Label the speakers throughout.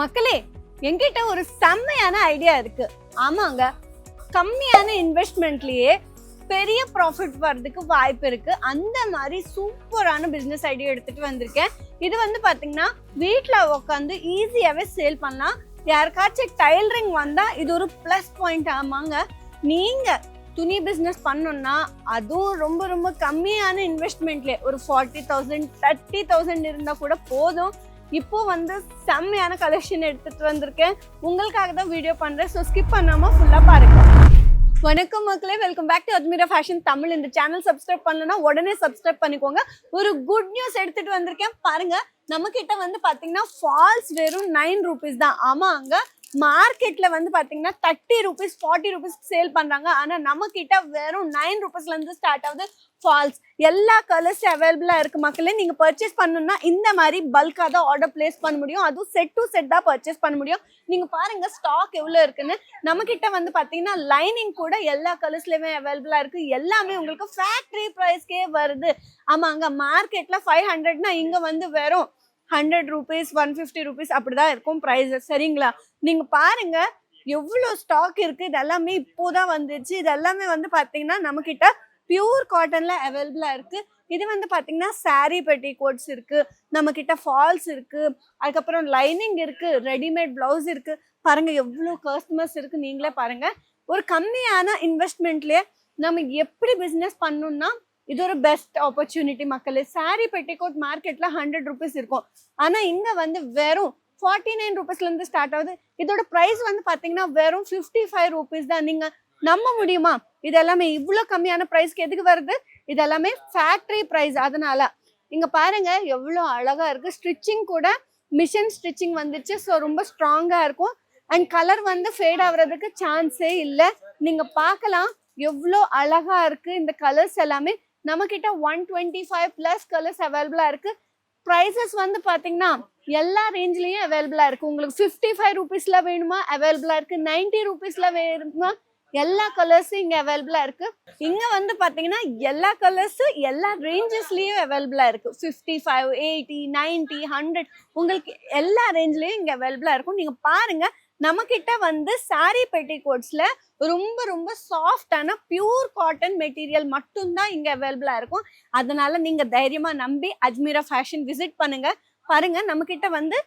Speaker 1: மக்களே, என்கிட்ட ஒரு செம்மையான ஐடியா இருக்கு. ஆமாங்க, கம்மியான இன்வெஸ்ட்மெண்ட்லயே பெரிய ப்ராஃபிட் வர்றதுக்கு வாய்ப்பு இருக்கு. அந்த மாதிரி சூப்பரான பிசினஸ் ஐடியா எடுத்துட்டு வந்திருக்கேன். இது வந்து பாத்தீங்கன்னா வீட்ல உட்காந்து ஈஸியாவே சேல் பண்ணலாம். யாருக்காச்சும் டைலரிங் வந்தா இது ஒரு பிளஸ் பாயிண்ட். ஆமாங்க, நீங்க துணி பிசினஸ் பண்ணணும்னா அதுவும் ரொம்ப ரொம்ப கம்மியான இன்வெஸ்ட்மெண்ட்ல ஒரு 40,000 30,000 இருந்தா கூட போதும். இப்போ வந்து செம்மையான கலெக்ஷன் எடுத்துட்டு வந்திருக்கேன். உங்களுக்காக தான் வீடியோ பண்றேன். ஸோ ஸ்கிப் பண்ணாம ஃபுல்லா பாருங்க. வணக்கம் மக்களே, welcome back to Ajmera fashion Tamil. இந்த சேனல் சப்ஸ்கிரைப் பண்ணலன்னா உடனே சப்ஸ்கிரைப் பண்ணிக்கோங்க. ஒரு குட் நியூஸ் எடுத்துட்டு வந்திருக்கேன் பாருங்க. நம்ம கிட்ட வந்து பாத்தீங்கன்னா ஃபால்ஸ் வெறும் 9 rupees தான். ஆமாங்க, மார்க்கெட்ல வந்து பாத்தீங்கன்னா 30 rupees 40 rupees சேல் பண்றாங்க. ஆனா நம்ம கிட்ட வெறும் 9 rupeesல இருந்து ஸ்டார்ட் ஆகுது ஃபால்ஸ். எல்லா கலர்ஸ் அவைலபிளா இருக்கு மக்களே. நீங்க பர்ச்சேஸ் பண்ணணும்னா இந்த மாதிரி பல்கா தான் ஆர்டர் பிளேஸ் பண்ண முடியும். அதுவும் செட் டு செட் தான் பர்ச்சேஸ் பண்ண முடியும். நீங்க பாருங்க ஸ்டாக் எவ்வளவு இருக்குன்னு. நம்ம கிட்ட வந்து பாத்தீங்கன்னா லைனிங் கூட எல்லா கலர்ஸ்லயுமே அவைலபிளா இருக்கு. எல்லாமே உங்களுக்கு ஃபேக்டரி பிரைஸ்க்கே வருது. ஆமாங்க, மார்க்கெட்ல 500னா இங்க வந்து வெறும் 100 rupees 150 rupees அப்படிதான் இருக்கும் ப்ரைஸஸ். சரிங்களா, நீங்க பாருங்க எவ்வளோ ஸ்டாக் இருக்கு. இது எல்லாமே இப்போதான் வந்துச்சு. இது எல்லாமே வந்து பாத்தீங்கன்னா நம்ம கிட்ட பியூர் காட்டன்ல அவைலபிளா இருக்கு. இது வந்து பாத்தீங்கன்னா சாரி பெட்டி கோட்ஸ் இருக்கு, நம்ம கிட்ட ஃபால்ஸ் இருக்கு, அதுக்கப்புறம் லைனிங் இருக்கு, ரெடிமேட் பிளவுஸ் இருக்கு. பாருங்க எவ்வளோ கஸ்டமர்ஸ் இருக்கு, நீங்களே பாருங்க. ஒரு கம்மியான இன்வெஸ்ட்மெண்ட்லயே நம்ம எப்படி பிசினஸ் பண்ணணும்னா இது ஒரு பெஸ்ட் ஆப்பர்ச்சுனிட்டி மக்களே. சாரி பெட்டிகோட் மார்க்கெட்ல 100 rupees இருக்கும். ஆனா இங்க வந்து வெறும் 49 rupeesல இருந்து ஸ்டார்ட் ஆகுது. இதோட பிரைஸ் வந்து பாத்தீங்கன்னா வெறும் 55 rupees தான். நீங்க நம்ப முடியுமா? இது எல்லாமே இவ்வளவு கம்மியான பிரைஸ்க்கு எதுக்கு வருது? இது எல்லாமே ஃபேக்டரி பிரைஸ். அதனால இங்க பாருங்க எவ்வளவு அழகா இருக்கு. ஸ்டிச்சிங் கூட மிஷின் ஸ்டிச்சிங் வந்துச்சு. ஸோ ரொம்ப ஸ்ட்ராங்கா இருக்கும். அண்ட் கலர் வந்து ஃபேட் ஆகுறதுக்கு சான்ஸே இல்லை. நீங்க பார்க்கலாம் எவ்வளோ அழகா இருக்கு. இந்த கலர்ஸ் எல்லாமே நம்ம கிட்ட 125 பிளஸ் கலர்ஸ் அவைலபிளா இருக்கு. ப்ரைஸஸ் வந்து பாத்தீங்கன்னா எல்லா ரேஞ்ச்லயும் அவைலபிளா இருக்கு. உங்களுக்கு 55 rupeesல வேணுமா அவைலபிளா இருக்கு, 90 rupeesல வேணுமா, எல்லா கலர்ஸும் இங்க அவைலபிளா இருக்கு. இங்க வந்து பாத்தீங்கன்னா எல்லா கலர்ஸும் எல்லா ரேஞ்சஸ்லயும் அவைலபிளா இருக்கு. 55 80 90 100 உங்களுக்கு எல்லா ரேஞ்ச்லயும் இங்க அவைலபிளா இருக்கும். நீங்க பாருங்க, நம்ம கிட்ட வந்து சாரி பெட்டிகோட்ஸ்ல ரொம்ப ரொம்ப சாஃப்டான பியூர் காட்டன் மெட்டீரியல் மட்டும்தான் இங்க அவைலபிளா இருக்கும். அதனால நீங்க தைரியமா நம்பி அஜ்மீரா ஃபேஷன் விசிட் பண்ணுங்க. பாருங்க நம்ம கிட்ட வந்து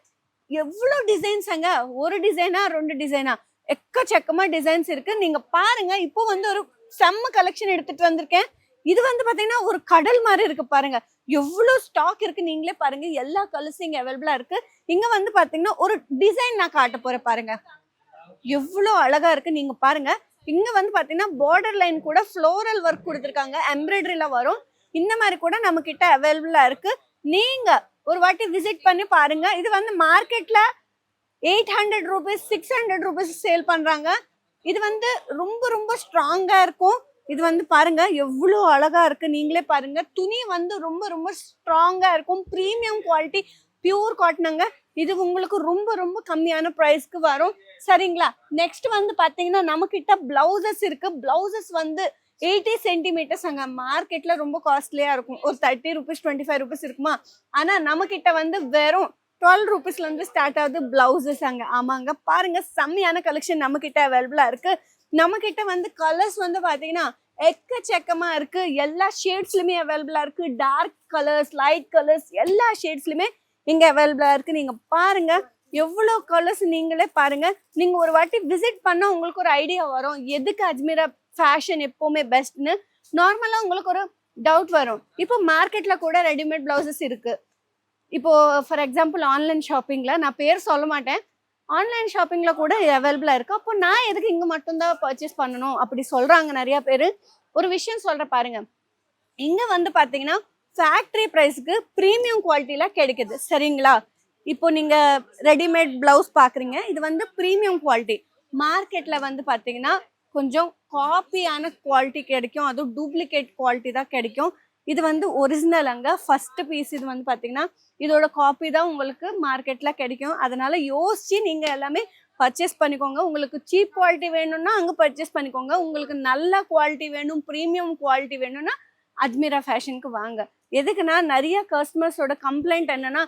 Speaker 1: எவ்வளவு டிசைன்ஸ் அங்க, ஒரு டிசைனா 2 டிசைனா, எக்கச்சக்கமா டிசைன்ஸ் இருக்கு. நீங்க பாருங்க, இப்போ வந்து ஒரு செம்ம கலெக்ஷன் எடுத்துட்டு வந்திருக்கேன். இது வந்து பாத்தீங்கன்னா ஒரு கடல் மாதிரி இருக்கு. பாருங்க எவ்வளவு ஸ்டாக் இருக்கு, நீங்களே பாருங்க. எல்லா கலர்ஸும் இங்க அவைலபிளா இருக்கு. இங்க வந்து பாத்தீங்கன்னா ஒரு டிசைன் நான் காட்ட போறேன் பாருங்க, எவ்வளவு அழகா இருக்கு. நீங்க பாருங்க, இங்க வந்து பாத்தீங்கன்னா பார்டர் லைன் கூட ஃப்ளோரல் ஒர்க் கொடுத்துருக்காங்க, எம்ப்ராய்டரியில வரும். இந்த மாதிரி கூட நம்ம கிட்ட அவைலபிளா இருக்கு. நீங்க ஒரு வாட்டி விசிட் பண்ணி பாருங்க. இது வந்து மார்க்கெட்ல 800 rupees 600 rupees சேல் பண்றாங்க. இது வந்து ரொம்ப ரொம்ப ஸ்ட்ராங்கா இருக்கும். இது வந்து பாருங்க எவ்வளவு அழகா இருக்கு, நீங்களே பாருங்க. துணி வந்து ரொம்ப ரொம்ப ஸ்ட்ராங்கா இருக்கும். பிரீமியம் குவாலிட்டி பியூர் காட்டனுங்க. இது உங்களுக்கு ரொம்ப ரொம்ப கம்மியான பிரைஸ்க்கு வரும். சரிங்களா, நெக்ஸ்ட் வந்து பாத்தீங்கன்னா நம்ம கிட்ட பிளவுசஸ் இருக்கு. பிளவுசஸ் வந்து 80 centimeters அங்க மார்க்கெட்ல ரொம்ப காஸ்ட்லியா இருக்கும். ஒரு 30 rupees 25 rupees இருக்குமா. ஆனா நம்ம கிட்ட வந்து வெறும் 12 rupeesல இருந்து ஸ்டார்ட் ஆகுது பிளவுசஸ் அங்க. ஆமாங்க, பாருங்க செம்மையான கலெக்ஷன் நம்ம கிட்ட அவைலபிளா இருக்கு. நம்ம கிட்ட வந்து கலர்ஸ் வந்து பாத்தீங்கன்னா எக்கச்சக்கமா இருக்கு. எல்லா ஷேட்ஸ்லயுமே அவைலபிளா இருக்கு. டார்க் கலர்ஸ், லைட் கலர்ஸ், எல்லா ஷேட்ஸ்லயுமே இங்க அவைலபிளா இருக்கு. நீங்க பாருங்க எவ்வளவு கலர்ஸ், நீங்களே பாருங்க. நீங்க ஒரு வாட்டி விசிட் பண்ணா உங்களுக்கு ஒரு ஐடியா வரும் எதுக்கு அஜ்மீரா ஃபேஷன் எப்பவுமே பெஸ்ட்னு. நார்மலா உங்களுக்கு ஒரு டவுட் வரும். இப்போ மார்க்கெட்ல கூட ரெடிமேட் பிளவுசஸ் இருக்கு. இப்போ ஃபார் எக்ஸாம்பிள் ஆன்லைன் ஷாப்பிங்ல, நான் பேர் சொல்ல மாட்டேன், ஆன்லைன் ஷாப்பிங்ல கூட அவைலபிளா இருக்கு. அப்போ நான் எதுக்கு இங்க மட்டும்தான் பர்ச்சேஸ் பண்ணணும் அப்படி சொல்றாங்க நிறைய பேரு. ஒரு விஷயம் சொல்றேன் பாருங்க, இங்க வந்து பாத்தீங்கன்னா ஃபேக்டரி பிரைஸ்க்கு பிரீமியம் குவாலிட்டியில கிடைக்குது. சரிங்களா, இப்போ நீங்க ரெடிமேட் பிளவுஸ் பாக்குறீங்க, இது வந்து பிரீமியம் குவாலிட்டி. மார்க்கெட்ல வந்து பாத்தீங்கன்னா கொஞ்சம் காப்பியான குவாலிட்டி கிடைக்கும், அதுவும் டூப்ளிகேட் குவாலிட்டி தான் கிடைக்கும். இது வந்து ஒரிஜினல் அங்க ஃபர்ஸ்ட் பீஸ். இது வந்து பாத்தீங்கன்னா இதோட காப்பி தான் உங்களுக்கு மார்க்கெட்ல கிடைக்கும். அதனால யோசிச்சு நீங்க எல்லாமே பர்ச்சேஸ் பண்ணிக்கோங்க. உங்களுக்கு சீப் குவாலிட்டி வேணும்னா அங்க பர்ச்சேஸ் பண்ணிக்கோங்க. உங்களுக்கு நல்ல குவாலிட்டி வேணும், பிரீமியம் குவாலிட்டி வேணும்னா அஜ்மீரா ஃபேஷனுக்கு வாங்க. எதுக்குன்னா நிறைய கஸ்டமர்ஸோட கம்ப்ளைண்ட் என்னன்னா,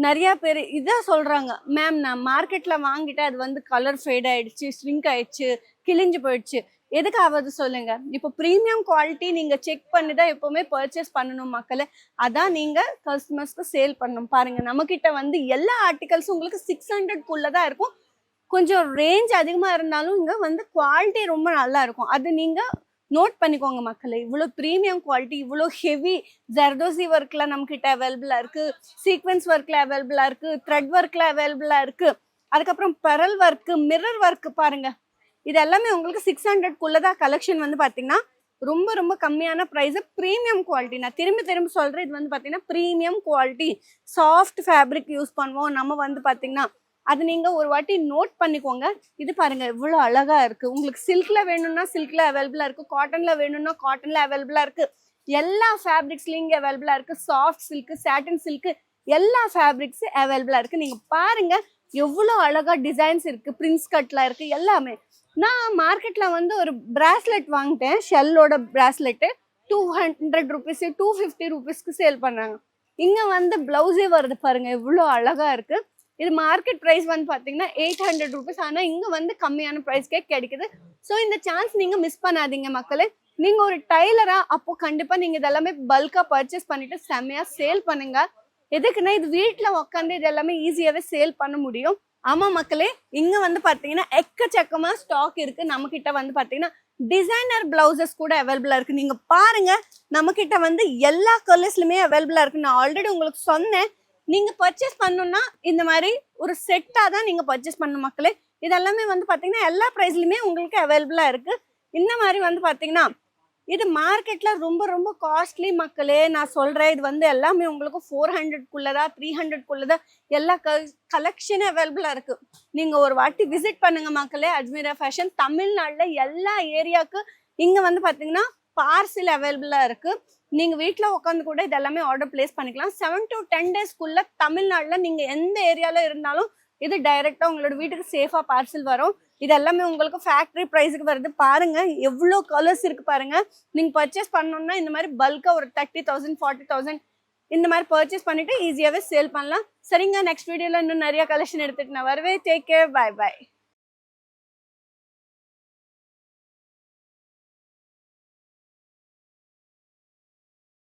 Speaker 1: நிறைய பேர் இதான் சொல்றாங்க, மேம் நான் மார்க்கெட்ல வாங்கிட்டேன், அது வந்து கலர் ஃபேட் ஆயிடுச்சு, ஸ்ரிங்க் ஆயிடுச்சு, கிழிஞ்சு போயிடுச்சு. எதுக்காவது சொல்லுங்க. இப்போ ப்ரீமியம் குவாலிட்டி நீங்க செக் பண்ணி தான் எப்பவுமே பர்ச்சேஸ் பண்ணணும் மக்களே. அதான் நீங்க கஸ்டமர்ஸ்க்கு சேல் பண்ணணும். பாருங்க நம்ம கிட்ட வந்து எல்லா ஆர்டிகல்ஸும் உங்களுக்கு 600 தான் இருக்கும். கொஞ்சம் ரேஞ்ச் அதிகமா இருந்தாலும் இங்க வந்து குவாலிட்டி ரொம்ப நல்லா இருக்கும். அது நீங்க நோட் பண்ணிக்கோங்க மக்களே. இவ்வளோ ப்ரீமியம் குவாலிட்டி, இவ்வளோ ஹெவி ஜர்தோசி ஒர்க்ல நம்ம கிட்ட அவைலபிளா இருக்கு, சீக்வன்ஸ் ஒர்க்ல அவைலபிளா இருக்கு, த்ரெட் ஒர்க்ல அவைலபிளா இருக்கு. அதுக்கப்புறம் பெரல் ஒர்க், மிரர் ஒர்க் பாருங்க. இது எல்லாமே உங்களுக்கு 600 தான் கலெக்ஷன் வந்து பாத்தீங்கன்னா ரொம்ப ரொம்ப கம்மியான ப்ரைஸ், ப்ரீமியம் குவாலிட்டி. நான் திரும்ப சொல்றேன், இது வந்து பாத்தீங்கன்னா premium quality, soft fabric use பண்ணுவோம் நம்ம வந்து பாத்தீங்கன்னா. அது நீங்க ஒரு வாட்டி நோட் பண்ணிக்கோங்க. இது பாருங்க இவ்வளவு அழகா இருக்கு. உங்களுக்கு சில்க்ல வேணும்னா சில்க்ல அவைலபிளா இருக்கு, காட்டன்ல வேணும்னா காட்டன்ல அவைலபிளா இருக்கு, எல்லா ஃபேப்ரிக்ஸ்லயும் இங்க அவைலபிளா இருக்கு. சாஃப்ட் சில்க், சாட்டின் சில்க், எல்லா ஃபேப்ரிக்ஸ் அவைலபிளா இருக்கு. நீங்க பாருங்க எவ்வளவு அழகா டிசைன்ஸ் இருக்கு, பிரின்ஸ் கட்ல இருக்கு எல்லாமே. நான் மார்க்கெட்ல வந்து ஒரு பிராஸ்லெட் வாங்கிட்டேன், ஷெல்லோட பிராஸ்லெட் 200 ருபீஸ் 250 ருபீஸ்க்கு சேல் பண்ணாங்க. இங்க வந்து பிளவுஸே வருது பாருங்க எவ்வளவு அழகா இருக்கு. இது மார்க்கெட் பிரைஸ் வந்து பாத்தீங்கன்னா 800 ருபீஸ். ஆனா இங்க வந்து கம்மியான பிரைஸ்க்கே கிடைக்குது. ஸோ இந்த சான்ஸ் நீங்க மிஸ் பண்ணாதீங்க மக்களே. நீங்க ஒரு டைலரா அப்போ கண்டிப்பா நீங்க இதெல்லாமே பல்கா பர்ச்சேஸ் பண்ணிட்டு செம்மையா சேல் பண்ணுங்க. எதுக்குன்னா இது வீட்டுல உட்காந்து இது எல்லாமே ஈஸியாவே சேல் பண்ண முடியும். ஆமா மக்களே, இங்க வந்து பாத்தீங்கன்னா எக்கச்சக்கமா ஸ்டாக் இருக்கு. நம்ம கிட்ட வந்து பாத்தீங்கன்னா டிசைனர் பிளவுசஸ் கூட அவைலபிளா இருக்கு. நீங்க பாருங்க நம்ம கிட்ட வந்து எல்லா கலர்ஸ்லயுமே அவைலபிளா இருக்கு. நான் ஆல்ரெடி உங்களுக்கு சொன்னேன், நீங்க பர்ச்சேஸ் பண்ணணும்னா இந்த மாதிரி ஒரு செட்டா தான் நீங்க பர்ச்சேஸ் பண்ணணும் மக்களே. இதெல்லாமே வந்து பாத்தீங்கன்னா எல்லா பிரைஸ்லயுமே உங்களுக்கு அவைலபிளா இருக்கு. இந்த மாதிரி வந்து பாத்தீங்கன்னா இது மார்க்கெட்ல ரொம்ப ரொம்ப காஸ்ட்லி மக்களே. நான் சொல்றேன், இது வந்து எல்லாமே உங்களுக்கு 400 300 எல்லா கலெக்ஷனும் அவைலபிளா இருக்கு. நீங்க ஒரு வாட்டி விசிட் பண்ணுங்க மக்களே. அஜ்மீரா ஃபேஷன் தமிழ்நாடுல எல்லா ஏரியாவுக்கு இங்க வந்து பாத்தீங்கன்னா பார்சல் அவைலபிளா இருக்கு. நீங்க வீட்டுல உட்காந்து கூட இதெல்லாமே ஆர்டர் பிளேஸ் பண்ணிக்கலாம். 7 to 10 டேஸ்க்குள்ள தமிழ்நாடுல நீங்க எந்த ஏரியால இருந்தாலும் இது டைரக்டா உங்களோட வீட்டுக்கு சேஃபா பார்சல் வரும். இது எல்லாமே உங்களுக்கு ஃபேக்டரி பிரைஸுக்கு வருது. பாருங்க எவ்வளோ கலர்ஸ் இருக்கு பாருங்க. நீங்க பர்ச்சேஸ் பண்ணணும்னா இந்த மாதிரி பல்கா ஒரு 30,000 40,000 இந்த மாதிரி பர்ச்சேஸ் பண்ணிட்டு ஈஸியாவே சேல் பண்ணலாம். சரிங்க, நெக்ஸ்ட் வீடியோல இன்னும் நிறைய கலெக்ஷன் எடுத்துட்டு நான் வருவேன். Take care, bye by.